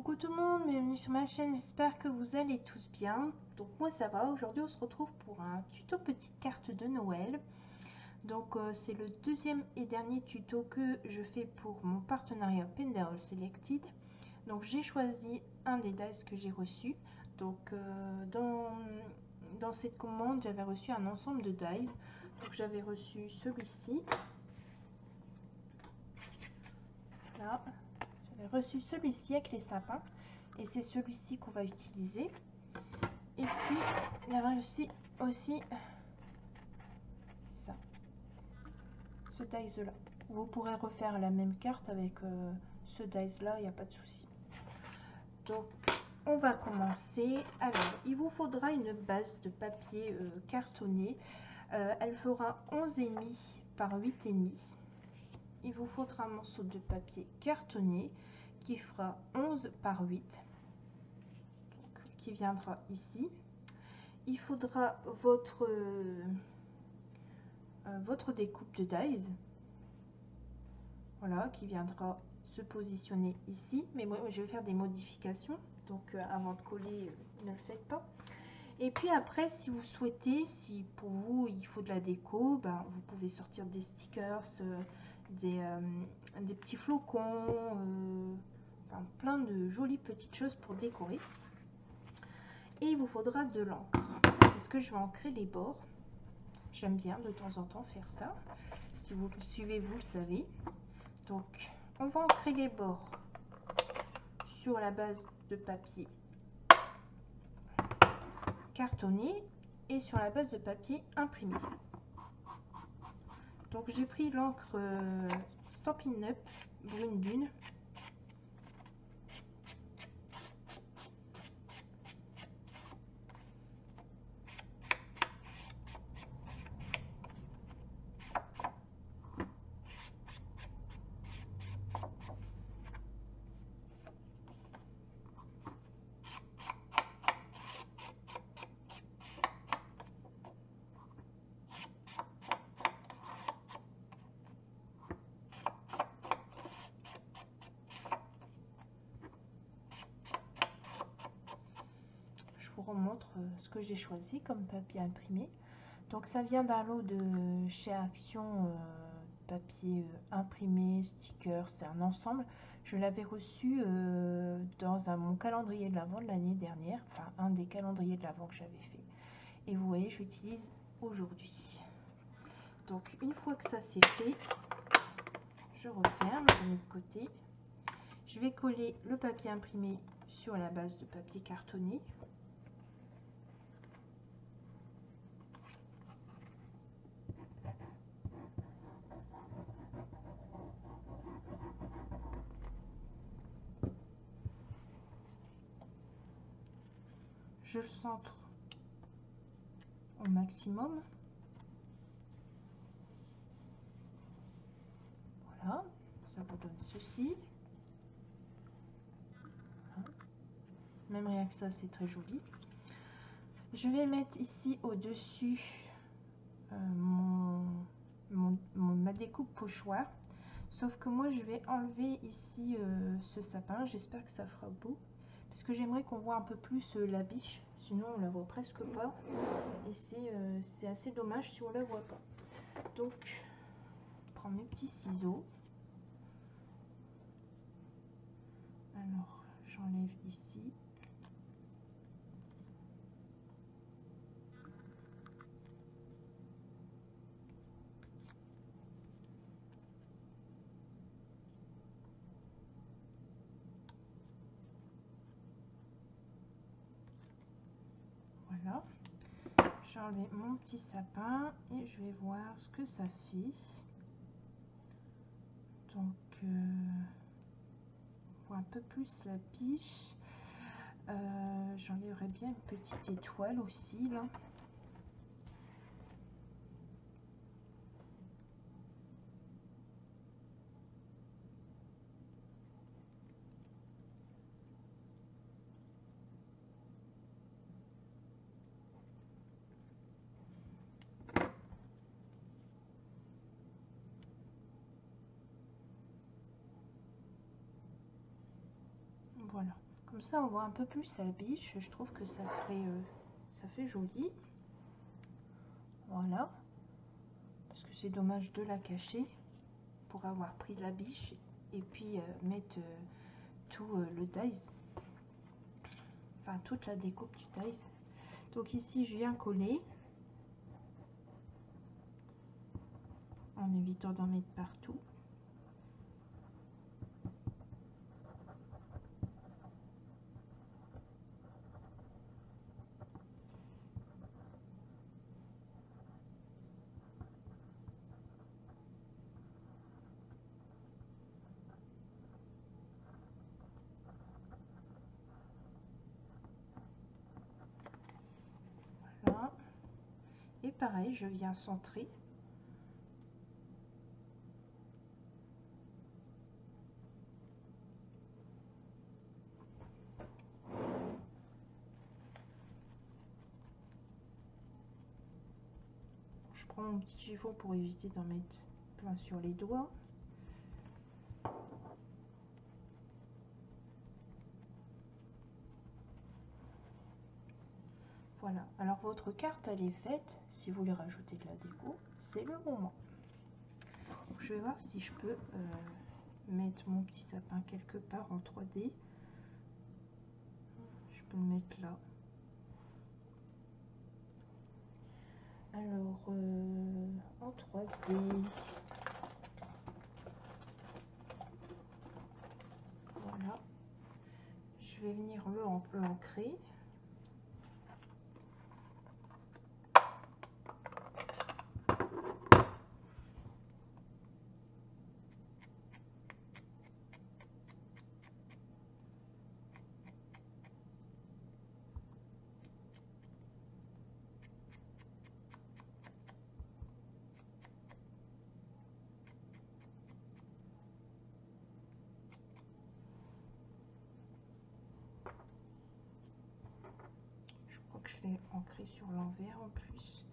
Coucou tout le monde, bienvenue sur ma chaîne, j'espère que vous allez tous bien. Donc moi ça va, aujourd'hui on se retrouve pour un tuto petite carte de Noël. Donc c'est le deuxième et dernier tuto que je fais pour mon partenariat Penderol Selected. Donc j'ai choisi un des dice que j'ai reçu. Donc dans cette commande j'avais reçu un ensemble de dice. Donc j'avais reçu celui-ci. Là. J'avais reçu celui-ci avec les sapins et c'est celui-ci qu'on va utiliser. Et puis j'avais reçu aussi ça, ce dice là. Vous pourrez refaire la même carte avec ce dice là, il n'y a pas de souci. Donc on va commencer. Alors il vous faudra une base de papier cartonné. Elle fera 11,5 par 8,5. Il vous faudra un morceau de papier cartonné qui fera 11 par 8, donc, qui viendra ici. Il faudra votre découpe de dies, voilà, qui viendra se positionner ici. Mais moi je vais faire des modifications, donc avant de coller, ne le faites pas. Et puis après, si vous souhaitez, si pour vous il faut de la déco, ben, vous pouvez sortir des stickers, des petits flocons, enfin, plein de jolies petites choses pour décorer. Et il vous faudra de l'encre, parce que je vais ancrer les bords. J'aime bien de temps en temps faire ça. Si vous le suivez, vous le savez. Donc on va ancrer les bords sur la base de papier cartonné et sur la base de papier imprimé. Donc j'ai pris l'encre Stampin' Up Brune Dune. Vous remontre ce que j'ai choisi comme papier imprimé. Donc ça vient d'un lot de chez Action, papier imprimé, sticker, c'est un ensemble. Je l'avais reçu dans mon calendrier de l'Avent de l'année dernière, enfin un des calendriers de l'Avent que j'avais fait. Et vous voyez, j'utilise aujourd'hui. Donc une fois que ça c'est fait, je referme de l'autre côté. Je vais coller le papier imprimé sur la base de papier cartonné. Je le centre au maximum. Voilà, ça vous donne ceci. Voilà. Même rien que ça, c'est très joli. Je vais mettre ici au-dessus ma découpe pochoir. Sauf que moi, je vais enlever ici ce sapin. J'espère que ça fera beau. Parce que j'aimerais qu'on voit un peu plus la biche. Sinon, on la voit presque pas. Et c'est assez dommage si on la voit pas. Donc, je prends mes petits ciseaux. Alors, j'enlève ici. Voilà. J'ai enlevé mon petit sapin et je vais voir ce que ça fait. Donc, on voit un peu plus la biche. J'enlèverais bien une petite étoile aussi là. Voilà. ça, on voit un peu plus la biche. Je trouve que ça fait joli. Voilà. Parce que c'est dommage de la cacher pour avoir pris la biche et puis mettre tout le dies. Enfin, toute la découpe du dies. Donc ici, je viens coller. En évitant d'en mettre partout. Voilà. Et pareil, je viens centrer. Je prends mon petit chiffon pour éviter d'en mettre plein sur les doigts. Voilà, alors votre carte elle est faite. Si vous voulez rajouter de la déco, c'est le moment. Donc, je vais voir si je peux mettre mon petit sapin quelque part en 3D. Je peux le mettre là. Alors, en 3D, voilà, je vais venir l'ancrer. Je l'ai ancré sur l'envers en plus.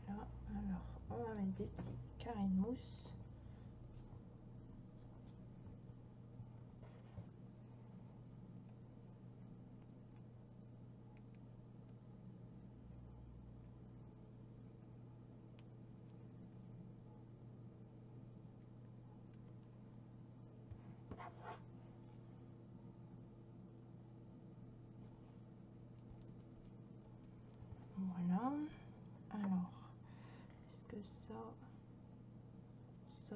Voilà, alors on va mettre des petits carrés de mousse. Voilà, alors est-ce que ça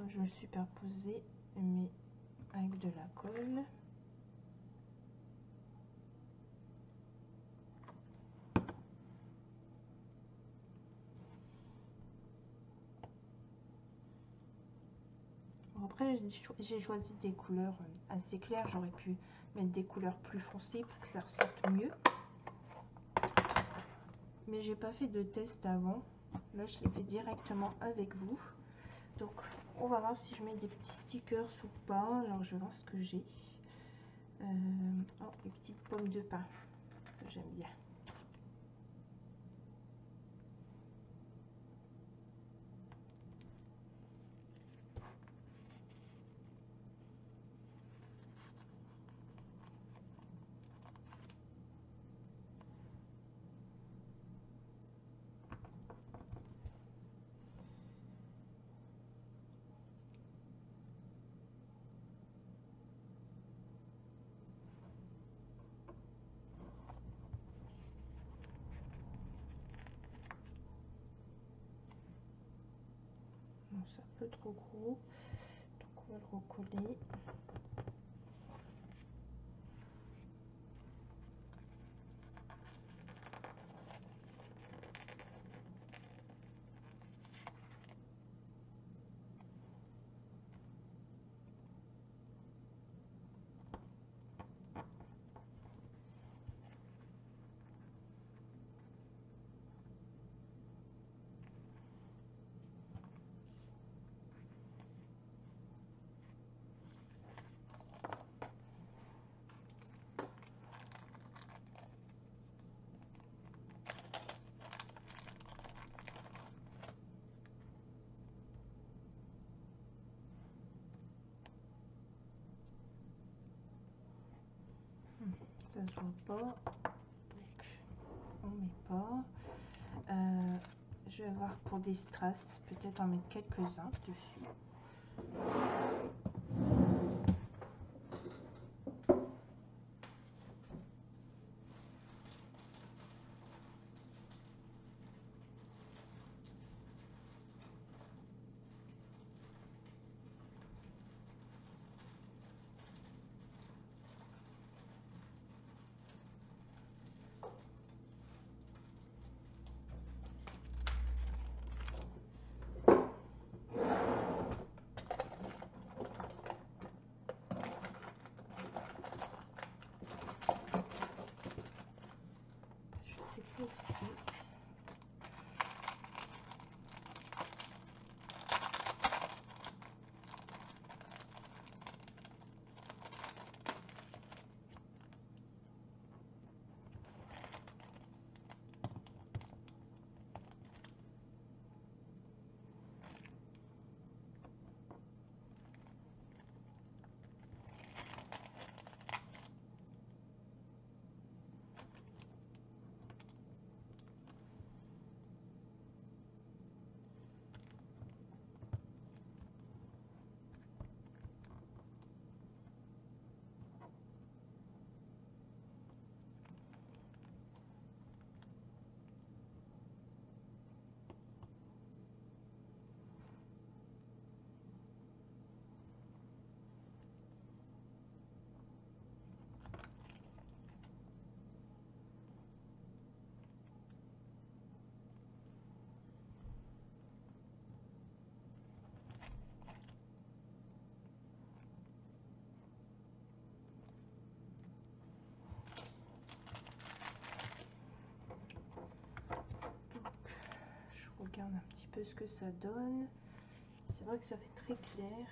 je vais le superposer mais avec de la colle. Après j'ai choisi des couleurs assez claires, j'aurais pu mettre des couleurs plus foncées pour que ça ressorte mieux. Mais j'ai pas fait de test avant. Là je l'ai fait directement avec vous. Donc on va voir si je mets des petits stickers ou pas. Alors je vais voir ce que j'ai. Oh, les petites pommes de pin. Ça j'aime bien. Non, c'est un peu trop gros. Donc on va le recoller. Ça se voit pas. Donc, on met pas. Je vais voir pour des strass, peut-être en mettre quelques-uns dessus. Aussi. Regarde un petit peu ce que ça donne. C'est vrai que ça fait très clair.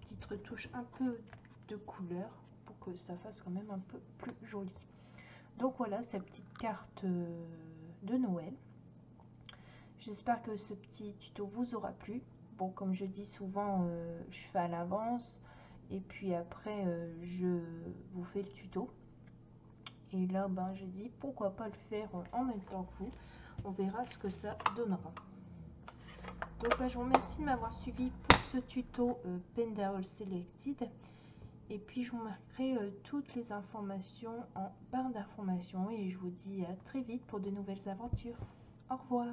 petites retouches un peu de couleur pour que ça fasse quand même un peu plus joli. Donc voilà cette petite carte de Noël. J'espère que ce petit tuto vous aura plu. Bon, comme je dis souvent, je fais à l'avance et puis après je vous fais le tuto. Et là, ben, j'ai dit pourquoi pas le faire en même temps que vous. On verra ce que ça donnera. Donc, ben, je vous remercie de m'avoir suivi pour ce tuto Pendaol Selected. Et puis, je vous marquerai toutes les informations en barre d'informations. Et je vous dis à très vite pour de nouvelles aventures. Au revoir.